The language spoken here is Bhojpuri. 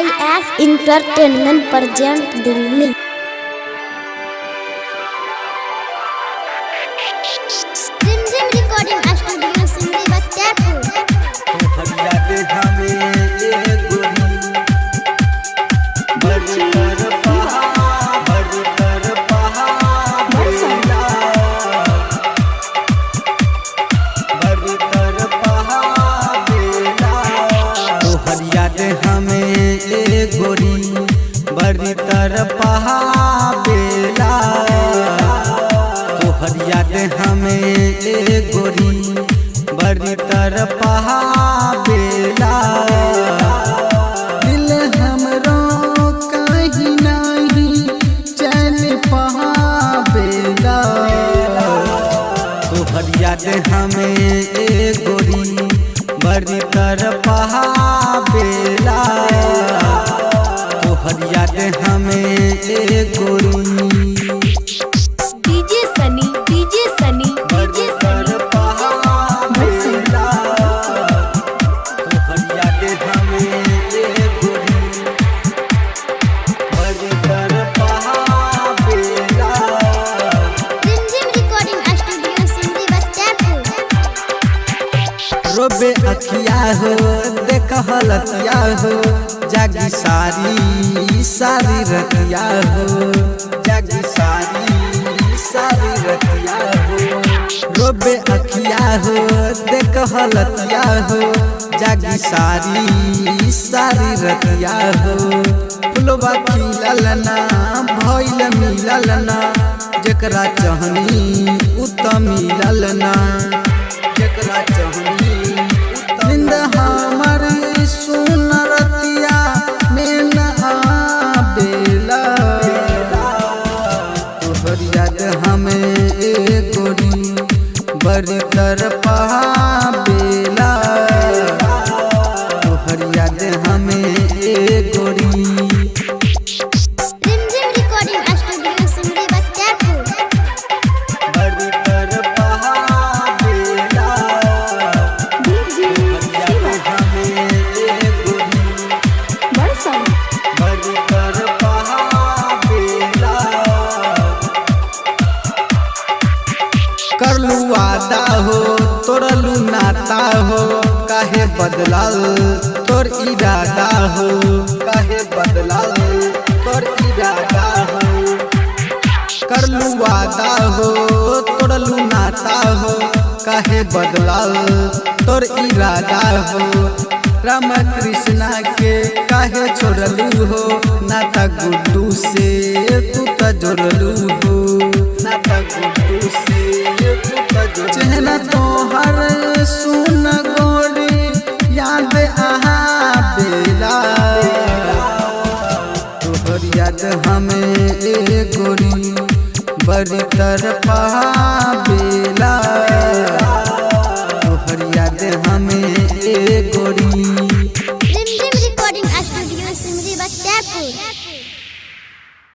IF Entertainment present Delhi। Zim recording studio Sindhi Bachapur। बड़ी तरफा बेला तोहर याद हमें ए गोरी बड़ी तरफा बेला दिल हमरो कहीं नहीं चल पावेला तोहर याद हमें ए गोरी बड़ी तरफा बेला तोहर याद हमें ए गोरी डीजे सनी बड़ी तरफा बेला तोहर याद हमें ए गोरी बड़ी तरफा बेला Zim recording studio Sindhi Bachapur। रोबे अखिया हो देख हलतिया हो जागी सारी सारी रतिया हो जागी सारी रतिया हो रोबे अखिया हो देख हलतिया हो जागी सारी रतिया हो फुलवा खिलल ना भइल मिलल ना जेकरा चाहनी उत मिलल ना जेकरा चाहनी निंद हमर सुन रतिया में न आवेला तोहर याद हमें ए गोरी बड़ी तरफा बेला तोहर याद हमें ए गोरी Zim recording studio Sindhi Bachapur। बड़ी तरफा बेला तोहर याद हमें ए गोरी बड़ी तरफा बेला करलू वादा हो तोड़लू नाता हो काहे बदलाल तोर इरादा हो काहे बदलाल तोर इरादा हो करलू वादा हो तोड़लू नाता हो काहे बदलाल तोर इरादा हो राम कृष्णा के काहे छोड़लू हो नाता गुड्डू से तू त जोड़लू हो नाता गुड्डू से चेहरा तोहर सुन गोरी याद आहा बेला तोहर याद हमें ए गोरी बड़ी तरफा बेला।